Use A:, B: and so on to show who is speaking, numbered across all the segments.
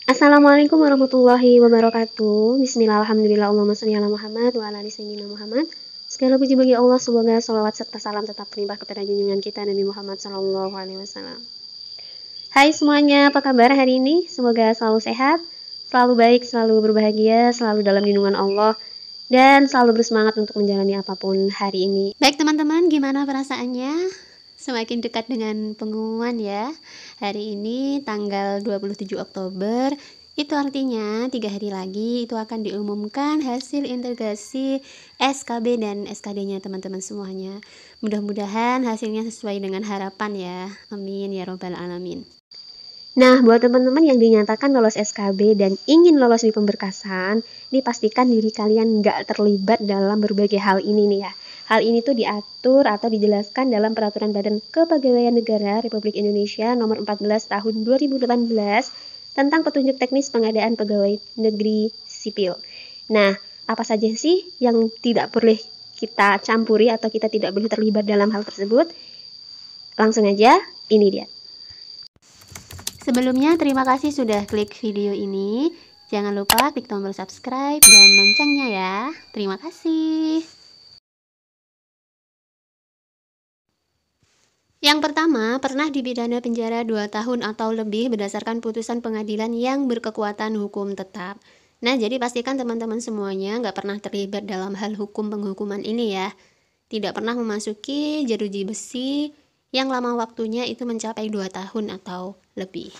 A: Assalamualaikum warahmatullahi wabarakatuh. Bismillah, alhamdulillah, Allahumma sholli ala Muhammad wa ala ali sayyidina Muhammad. Segala puji bagi Allah, semoga salawat serta salam tetap terlimpah kepada junjungan kita Nabi Muhammad sallallahu alaihi wasallam. Hai semuanya, apa kabar hari ini? Semoga selalu sehat, selalu baik, selalu berbahagia, selalu dalam lindungan Allah, dan selalu bersemangat untuk menjalani apapun hari ini. Baik teman-teman, gimana perasaannya? Semakin dekat dengan pengumuman ya. Hari ini tanggal 27 Oktober, itu artinya 3 hari lagi itu akan diumumkan hasil integrasi SKB dan SKD-nya teman-teman semuanya. Mudah-mudahan hasilnya sesuai dengan harapan ya. Amin ya robbal alamin. Nah, buat teman-teman yang dinyatakan lolos SKB dan ingin lolos di pemberkasan, dipastikan diri kalian nggak terlibat dalam berbagai hal ini nih ya. Hal ini tuh diatur atau dijelaskan dalam Peraturan Badan Kepegawaian Negara Republik Indonesia Nomor 14 Tahun 2018 tentang petunjuk teknis pengadaan pegawai negeri sipil. Nah, apa saja sih yang tidak boleh kita campuri atau kita tidak boleh terlibat dalam hal tersebut? Langsung aja, ini dia. Sebelumnya, terima kasih sudah klik video ini. Jangan lupa klik tombol subscribe dan loncengnya ya. Terima kasih. Yang pertama, pernah dipidana penjara 2 tahun atau lebih berdasarkan putusan pengadilan yang berkekuatan hukum tetap. Nah, jadi pastikan teman-teman semuanya nggak pernah terlibat dalam hal hukum penghukuman ini ya. Tidak pernah memasuki jeruji besi yang lama waktunya itu mencapai 2 tahun atau lebih.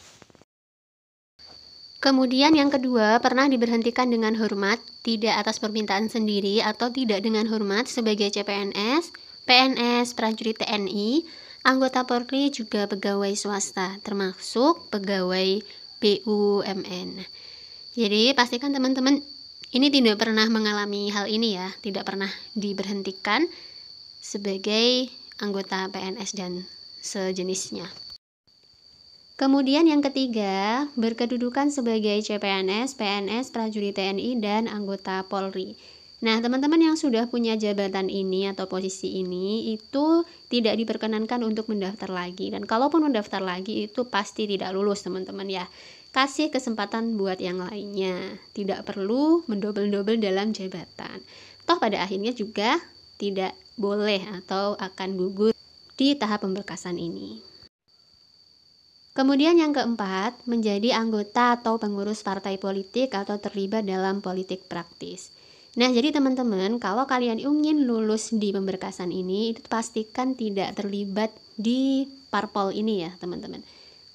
A: Kemudian yang kedua, pernah diberhentikan dengan hormat, tidak atas permintaan sendiri atau tidak dengan hormat sebagai CPNS, PNS, prajurit TNI, anggota Polri, juga pegawai swasta, termasuk pegawai BUMN. Jadi pastikan teman-teman ini tidak pernah mengalami hal ini ya, tidak pernah diberhentikan sebagai anggota PNS dan sejenisnya. Kemudian yang ketiga, berkedudukan sebagai CPNS, PNS, prajurit TNI, dan anggota Polri. Nah, teman-teman yang sudah punya jabatan ini atau posisi ini itu tidak diperkenankan untuk mendaftar lagi. Dan kalaupun mendaftar lagi itu pasti tidak lulus teman-teman ya. Kasih kesempatan buat yang lainnya. Tidak perlu mendobel-dobel dalam jabatan. Toh pada akhirnya juga tidak boleh atau akan gugur di tahap pemberkasan ini. Kemudian yang keempat, menjadi anggota atau pengurus partai politik atau terlibat dalam politik praktis. Nah, jadi teman-teman, kalau kalian ingin lulus di pemberkasan ini, itu pastikan tidak terlibat di parpol ini ya, teman-teman.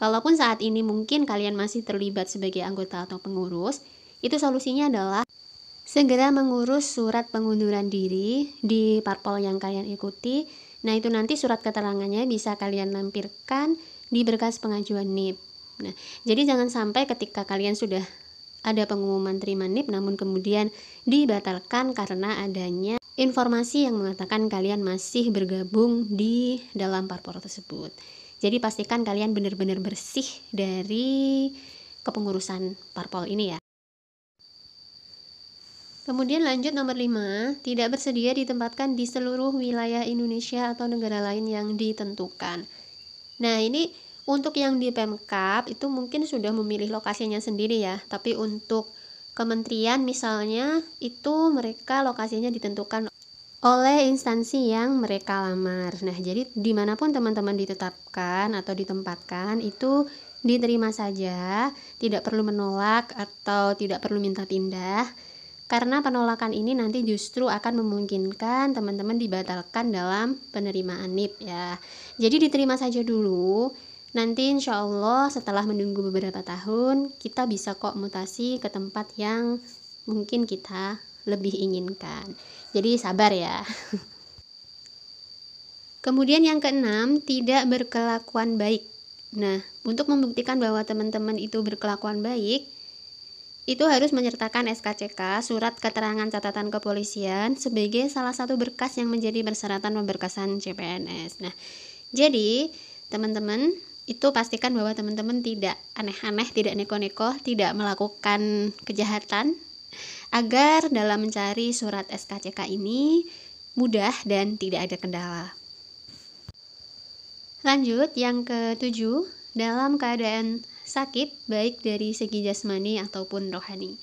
A: Kalaupun saat ini mungkin kalian masih terlibat sebagai anggota atau pengurus, itu solusinya adalah segera mengurus surat pengunduran diri di parpol yang kalian ikuti. Nah, itu nanti surat keterangannya bisa kalian lampirkan di berkas pengajuan NIP. Nah, jadi jangan sampai ketika kalian sudah ada pengumuman terima NIP namun kemudian dibatalkan karena adanya informasi yang mengatakan kalian masih bergabung di dalam parpol tersebut. Jadi pastikan kalian benar-benar bersih dari kepengurusan parpol ini ya. Kemudian lanjut nomor 5, tidak bersedia ditempatkan di seluruh wilayah Indonesia atau negara lain yang ditentukan. Nah, ini untuk yang di Pemkab itu mungkin sudah memilih lokasinya sendiri ya, tapi untuk kementerian misalnya itu mereka lokasinya ditentukan oleh instansi yang mereka lamar. Nah, jadi dimanapun teman-teman ditetapkan atau ditempatkan itu diterima saja, tidak perlu menolak atau tidak perlu minta pindah. Karena penolakan ini nanti justru akan memungkinkan teman-teman dibatalkan dalam penerimaan NIP ya. Jadi diterima saja dulu. Nanti insya Allah setelah menunggu beberapa tahun, kita bisa kok mutasi ke tempat yang mungkin kita lebih inginkan. Jadi sabar ya. Kemudian yang keenam, tidak berkelakuan baik. Nah, untuk membuktikan bahwa teman-teman itu berkelakuan baik, itu harus menyertakan SKCK, surat keterangan catatan kepolisian, sebagai salah satu berkas yang menjadi persyaratan pemberkasan CPNS. Nah, jadi teman-teman itu pastikan bahwa teman-teman tidak aneh-aneh, tidak neko-neko, tidak melakukan kejahatan, agar dalam mencari surat SKCK ini mudah dan tidak ada kendala. Lanjut, yang ketujuh, dalam keadaan sakit, baik dari segi jasmani ataupun rohani.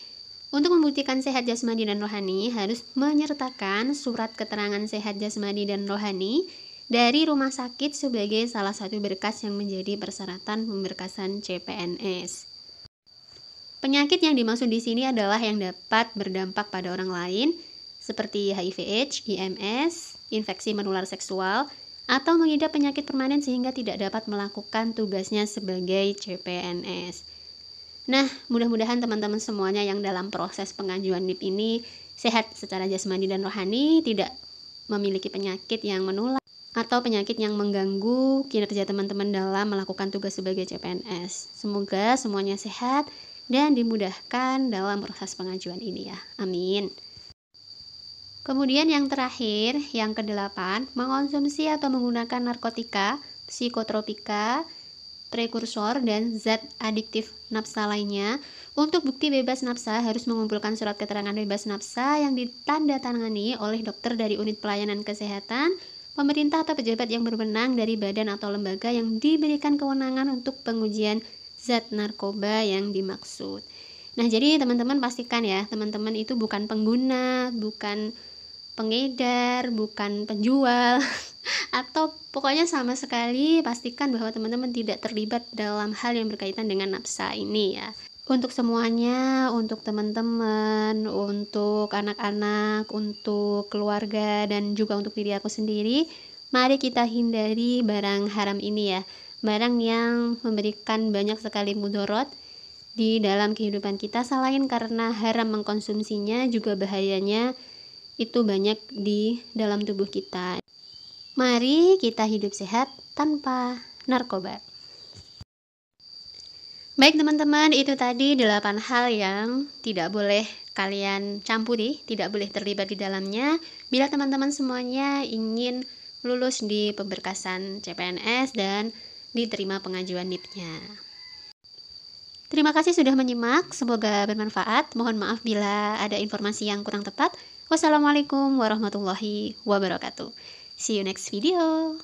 A: Untuk membuktikan sehat jasmani dan rohani, harus menyertakan surat keterangan sehat jasmani dan rohani dari rumah sakit sebagai salah satu berkas yang menjadi persyaratan pemberkasan CPNS. Penyakit yang dimaksud di sini adalah yang dapat berdampak pada orang lain, seperti HIV/AIDS, IMS, infeksi menular seksual, atau mengidap penyakit permanen sehingga tidak dapat melakukan tugasnya sebagai CPNS. Nah, mudah-mudahan teman-teman semuanya yang dalam proses pengajuan NIP ini sehat secara jasmani dan rohani, tidak memiliki penyakit yang menular atau penyakit yang mengganggu kinerja teman-teman dalam melakukan tugas sebagai CPNS. Semoga semuanya sehat dan dimudahkan dalam proses pengajuan ini ya. Amin. Kemudian yang terakhir, yang ke-8, mengonsumsi atau menggunakan narkotika, psikotropika, prekursor, dan zat adiktif nafsa lainnya. Untuk bukti bebas nafsa harus mengumpulkan surat keterangan bebas nafsa yang ditandatangani oleh dokter dari unit pelayanan kesehatan, pemerintah atau pejabat yang berwenang dari badan atau lembaga yang diberikan kewenangan untuk pengujian zat narkoba yang dimaksud. Nah, jadi teman-teman pastikan ya, teman-teman itu bukan pengguna, bukan pengedar, bukan penjual, atau pokoknya sama sekali pastikan bahwa teman-teman tidak terlibat dalam hal yang berkaitan dengan nafsa ini ya. Untuk semuanya, untuk teman-teman, untuk anak-anak, untuk keluarga, dan juga untuk diri aku sendiri, mari kita hindari barang haram ini ya. Barang yang memberikan banyak sekali mudarat di dalam kehidupan kita, selain karena haram mengkonsumsinya, juga bahayanya itu banyak di dalam tubuh kita. Mari kita hidup sehat tanpa narkoba. Baik teman-teman, itu tadi 8 hal yang tidak boleh kalian campuri, tidak boleh terlibat di dalamnya bila teman-teman semuanya ingin lulus di pemberkasan CPNS dan diterima pengajuan NIP-nya. Terima kasih sudah menyimak, semoga bermanfaat. Mohon maaf bila ada informasi yang kurang tepat. Wassalamualaikum warahmatullahi wabarakatuh. See you next video.